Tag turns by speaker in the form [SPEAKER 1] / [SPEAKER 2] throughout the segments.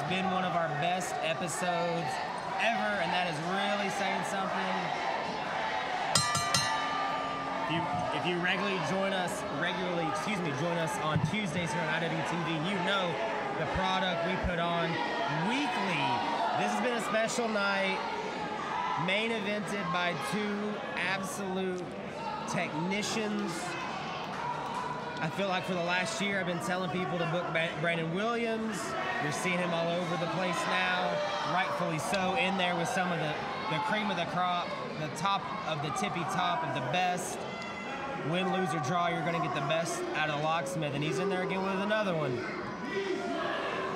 [SPEAKER 1] been one of our best episodes ever, and that is really saying something. If you regularly join us on Tuesdays here on IWTV, you know the product we put on weekly. This has been a special night, main evented by two absolute technicians. I feel like for the last year I've been telling people to book Brandon Williams. You're seeing him all over the place now, rightfully so, in there with some of the cream of the crop, the top of the tippy top of the best. Win, lose, or draw, you're going to get the best out of Locksmith, and he's in there again with another one.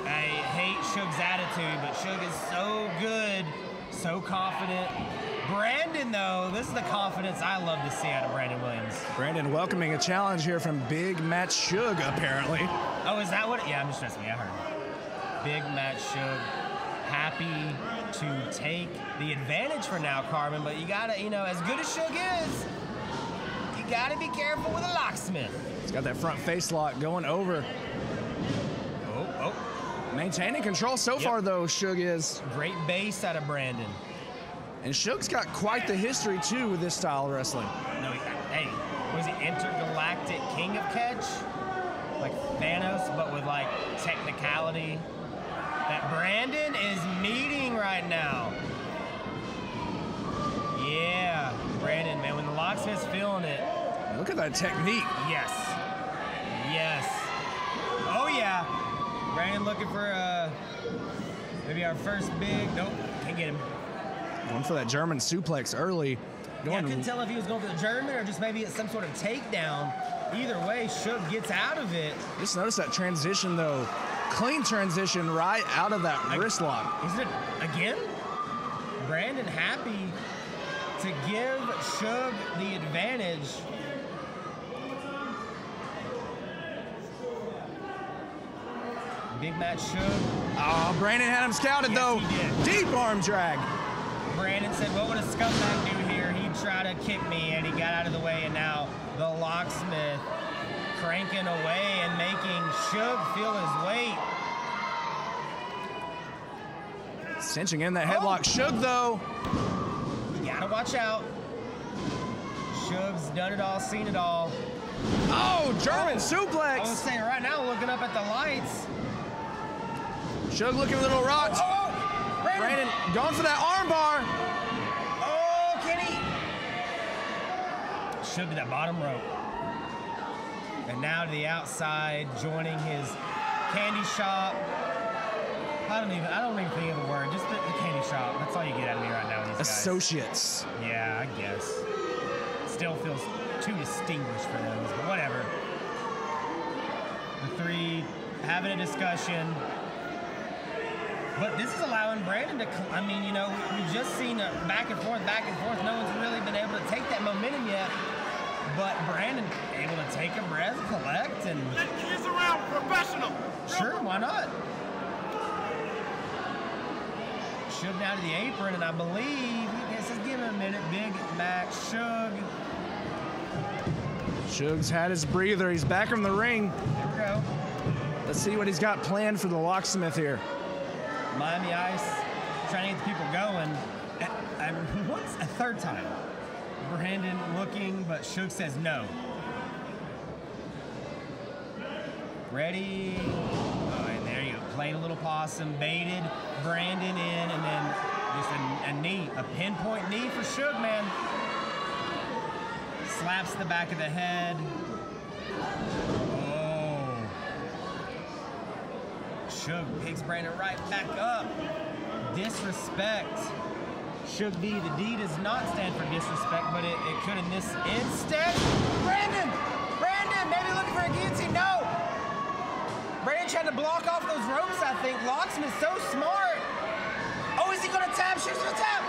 [SPEAKER 1] I hate Suge's attitude, but Suge is so good, so confident. Brandon, though, this is the confidence I love to see out of Brandon Williams.
[SPEAKER 2] Brandon welcoming a challenge here from Big Matt Suge, apparently.
[SPEAKER 1] Oh, is that what? Yeah, I'm just trusting me. I heard. Big Matt Suge, happy to take the advantage for now, Carmen, but you gotta, as good as Suge is, you gotta be careful with a Locksmith.
[SPEAKER 2] He's got that front face lock going over.
[SPEAKER 1] Oh.
[SPEAKER 2] Maintaining control so far, though, Suge is.
[SPEAKER 1] Great base out of Brandon.
[SPEAKER 2] And Suge's got quite the history, too, with this style of wrestling.
[SPEAKER 1] No, hey, was he intergalactic king of catch? Like Thanos, but with, technicality. That Brandon is meeting right now. Yeah, Brandon, man, when the Locksmith's feeling it.
[SPEAKER 2] Look at that technique.
[SPEAKER 1] Yes. Oh, yeah. Brandon looking for maybe our first big. Nope, can't get him.
[SPEAKER 2] Going for that German suplex early.
[SPEAKER 1] I couldn't tell if he was going for the German or just maybe it's some sort of takedown. Either way, Suge gets out of it.
[SPEAKER 2] Just notice that transition, though. Clean transition right out of that wrist lock.
[SPEAKER 1] Is it again? Brandon happy to give Suge the advantage. Big Matt Suge.
[SPEAKER 2] Oh, Brandon had him scouted, though.
[SPEAKER 1] He did.
[SPEAKER 2] Deep arm drag.
[SPEAKER 1] Brandon said, what would a scumbag do here? He'd try to kick me, and he got out of the way, and now the Locksmith cranking away and making Suge feel his weight.
[SPEAKER 2] Cinching in that headlock. Suge, though.
[SPEAKER 1] You gotta watch out. Suge's done it all, seen it all.
[SPEAKER 2] Oh, German suplex.
[SPEAKER 1] I was saying right now, looking up at the lights.
[SPEAKER 2] Suge looking a little rocked.
[SPEAKER 1] Oh,
[SPEAKER 2] Brandon going for that arm bar.
[SPEAKER 1] Oh, can he? Suge to that bottom rope. And now to the outside, joining his candy shop. I don't even think of the word. Just the candy shop. That's all you get out of me right now with these guys.
[SPEAKER 2] Associates.
[SPEAKER 1] Yeah, I guess. Still feels too distinguished for those, but whatever. The three having a discussion. But this is allowing Brandon to, we've just seen a back and forth. No one's really been able to take that momentum yet. But Brandon able to take a breath, collect, and...
[SPEAKER 3] He's around, professional!
[SPEAKER 1] Sure, why not? Suge now to the apron, and I believe, let's give him a minute, Big Mac Suge.
[SPEAKER 2] Suge's had his breather. He's back in the ring.
[SPEAKER 1] There we go.
[SPEAKER 2] Let's see what he's got planned for the Locksmith here.
[SPEAKER 1] Miami Ice, trying to get the people going. Once a third time. Brandon looking, but Suge says no. Ready? Oh, and there you go. Played a little possum, baited Brandon in, and then just a knee, a pinpoint knee for Suge, man. Slaps the back of the head. Oh. Suge picks Brandon right back up. Disrespect. Suge D. The D does not stand for disrespect, but it could in this instance. Brandon, maybe looking for a guillotine. No. Brandon tried to block off those ropes, I think. Locksmith's so smart. Oh, is he going to tap? Suge's going to tap.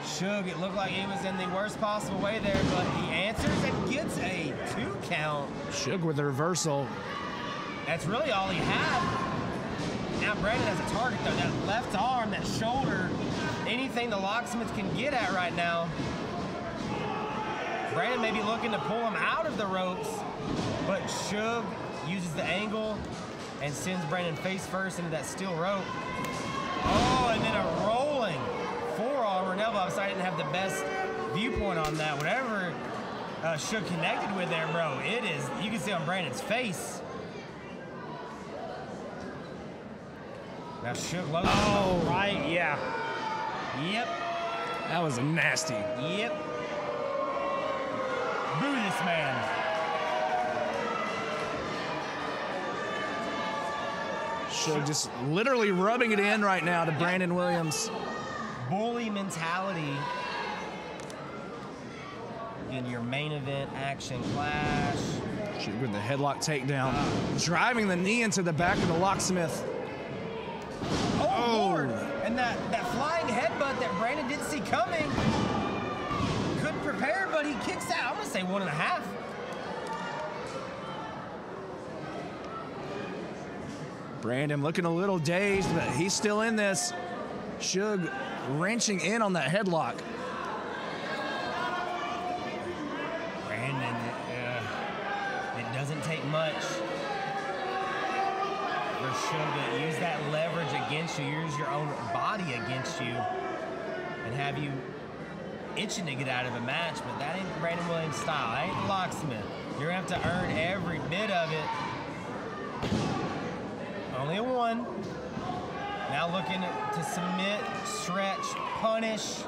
[SPEAKER 1] Suge, it looked like he was in the worst possible way there, but he answers and gets a 2 count.
[SPEAKER 2] Suge with the reversal.
[SPEAKER 1] That's really all he had. Now Brandon has a target, though. That left arm, that shoulder, anything the Locksmith can get at right now. Brandon may be looking to pull him out of the ropes, but Suge uses the angle and sends Brandon face first into that steel rope. Oh, and then a rolling forearm or an elbow. I didn't have the best viewpoint on that. Whatever Suge connected with there, bro, it is, you can see on Brandon's face. Now Suge lows.
[SPEAKER 2] Oh,
[SPEAKER 1] right, yeah. Yep.
[SPEAKER 2] That was nasty.
[SPEAKER 1] Yep. Boo this man.
[SPEAKER 2] Suge just literally rubbing it in right now to Brandon Williams.
[SPEAKER 1] Bully mentality in your main event action clash.
[SPEAKER 2] Suge with the headlock takedown, driving the knee into the back of the Locksmith.
[SPEAKER 1] Oh, Lord. And that flying headbutt that Brandon didn't see coming. Couldn't prepare, but he kicks out. I'm going to say 1.5.
[SPEAKER 2] Brandon looking a little dazed, but he's still in this. Suge wrenching in on that headlock.
[SPEAKER 1] Brandon, it doesn't take much for Suge to use that leverage against you, use your own body against you, and have you itching to get out of a match. But that ain't Brandon Williams' style. That ain't the Locksmith. You're going to have to earn every bit of it. Only a 1. Now looking to submit, stretch, punish.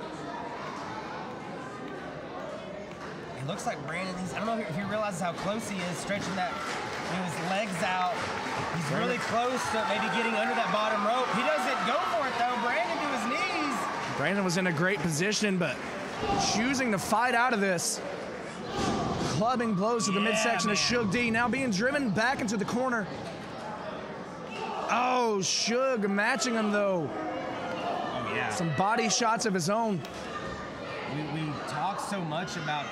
[SPEAKER 1] It looks like Brandon, I don't know if he realizes how close he is, stretching that, his legs out. He's really close to maybe getting under that bottom rope. He doesn't go for it though. Brandon to his knees.
[SPEAKER 2] Brandon was in a great position, but choosing to fight out of this. Clubbing blows to the midsection of Suge D, now being driven back into the corner. Oh, Suge matching him though.
[SPEAKER 1] Oh yeah.
[SPEAKER 2] Some body shots of his own.
[SPEAKER 1] We talk so much about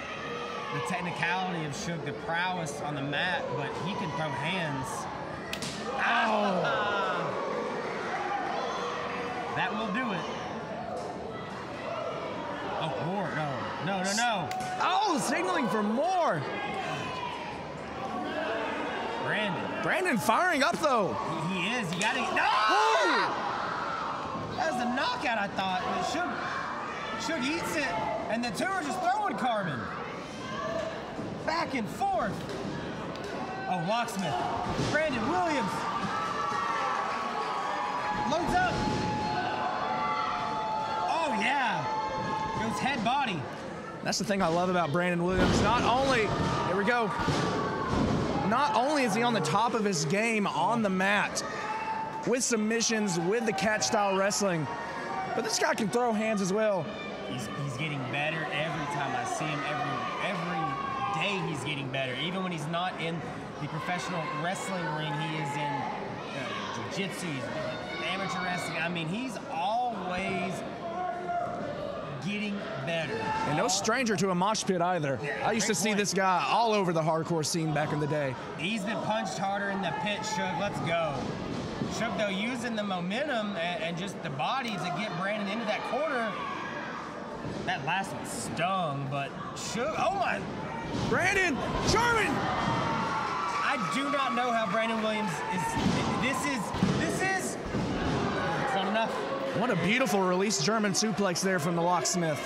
[SPEAKER 1] the technicality of Suge, the prowess on the mat, but he can throw hands.
[SPEAKER 2] Oh.
[SPEAKER 1] That will do it. Oh, more. No.
[SPEAKER 2] Oh, signaling for more. Brandon firing up though.
[SPEAKER 1] He is. You gotta. No! That was a knockout, I thought. Suge eats it, and the two are just throwing carbon. Back and forth. Oh, Locksmith. Brandon Williams. Loads up. Oh, yeah. Goes head body.
[SPEAKER 2] That's the thing I love about Brandon Williams. Not only is he on the top of his game on the mat with submissions, with the catch style wrestling, but this guy can throw hands as well.
[SPEAKER 1] He's getting better every time I see him. Every day he's getting better. Even when he's not in the professional wrestling ring, he is in jiu-jitsu, he's doing amateur wrestling. I mean, he's always getting better.
[SPEAKER 2] And no stranger to a mosh pit either.
[SPEAKER 1] Yeah,
[SPEAKER 2] I used to see this guy all over the hardcore scene back in the day.
[SPEAKER 1] He's been punched harder in the pit, Suge. Let's go. Suge, though, using the momentum and just the body to get Brandon into that corner. That last one stung, but Suge, oh my.
[SPEAKER 2] Brandon, German!
[SPEAKER 1] I do not know how Brandon Williams is, it's not enough.
[SPEAKER 2] What a beautiful release German suplex there from the Locksmith.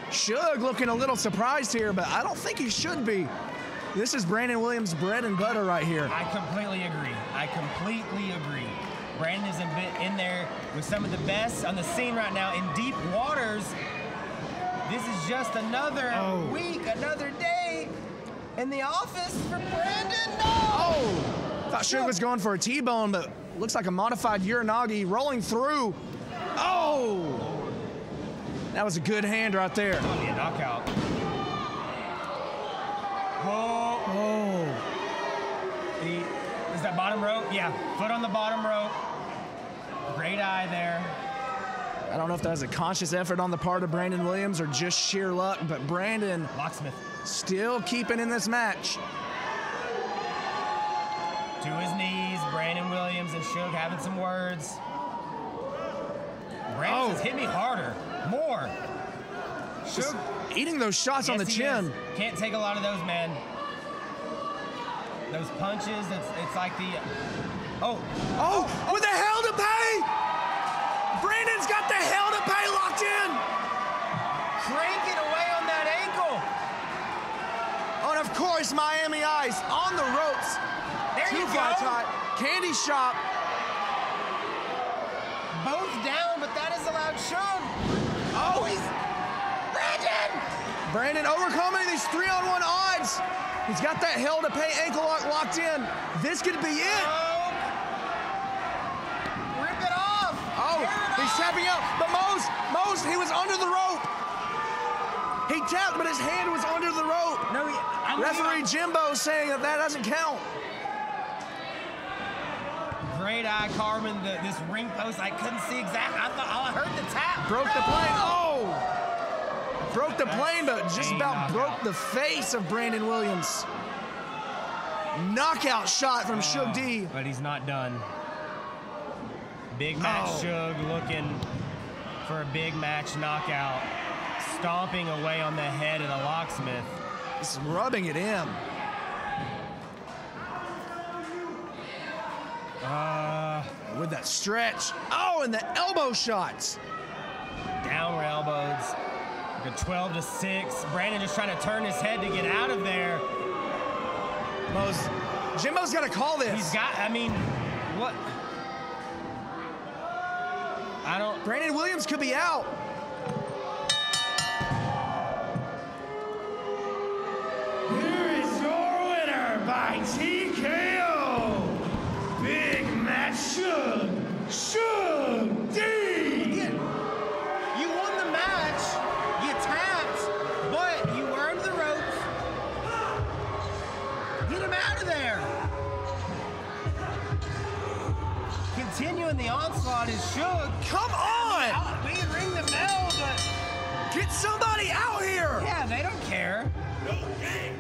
[SPEAKER 2] Suge looking a little surprised here, but I don't think he should be. This is Brandon Williams' bread and butter right here.
[SPEAKER 1] I completely agree. Brandon is in there with some of the best on the scene right now in deep waters. This is just another week, another day in the office for Brandon. No!
[SPEAKER 2] Oh! Thought Suge was going for a T-bone, but looks like a modified Uranagi rolling through. Oh! That was a good hand right there.
[SPEAKER 1] It's going to be a knockout. Oh. Is that bottom rope? Yeah, foot on the bottom rope. Great eye there.
[SPEAKER 2] I don't know if that was a conscious effort on the part of Brandon Williams or just sheer luck, but Brandon
[SPEAKER 1] Locksmith
[SPEAKER 2] still keeping in this match.
[SPEAKER 1] To his knees, Brandon Williams and Suge having some words. Brandon says, hit me harder, more. Suge,
[SPEAKER 2] eating those shots on the
[SPEAKER 1] yes, he
[SPEAKER 2] chin.
[SPEAKER 1] is. Can't take a lot of those, man. Those punches, it's like the... Oh,
[SPEAKER 2] with the hell to pay! Brandon's got the hell to pay locked in!
[SPEAKER 1] cranking away on that ankle.
[SPEAKER 2] And of course, Miami Ice on the ropes.
[SPEAKER 1] There you
[SPEAKER 2] Two-fly
[SPEAKER 1] go.
[SPEAKER 2] tie. Candy Shop.
[SPEAKER 1] Both down, but that is allowed Suge.
[SPEAKER 2] Oh,
[SPEAKER 1] He's...
[SPEAKER 2] Brandon overcoming these 3-on-1 odds. He's got that hell to pay ankle lock locked in. This could be it.
[SPEAKER 1] Oh. Rip it off.
[SPEAKER 2] Oh, he's tapping out. But Mose, he was under the rope. He tapped, but his hand was under the rope.
[SPEAKER 1] No,
[SPEAKER 2] Referee Jimbo saying that doesn't count.
[SPEAKER 1] Great eye carving this ring post. I couldn't see exactly. I heard the tap.
[SPEAKER 2] Broke the plane. Oh! Broke the plane, but just about broke the face of Brandon Williams. Knockout shot from Suge D.
[SPEAKER 1] But he's not done. Big match Suge looking for a big match knockout. Stomping away on the head of the Locksmith.
[SPEAKER 2] Just rubbing it in. With that stretch. Oh, and the elbow shots.
[SPEAKER 1] Downward elbows. Like a 12-6. Brandon just trying to turn his head to get out of there.
[SPEAKER 2] Jimbo's got to call this.
[SPEAKER 1] He's got, I mean, what? I don't.
[SPEAKER 2] Brandon Williams could be out.
[SPEAKER 3] Here is your winner by TKO. Big match Suge D.
[SPEAKER 1] You won the match. You tapped, but you were under the ropes. Get him out of there. Continuing the onslaught is Suge.
[SPEAKER 2] Come on!
[SPEAKER 1] We can ring the bell, but
[SPEAKER 2] Get somebody out here!
[SPEAKER 1] yeah, they don't care.
[SPEAKER 3] No game.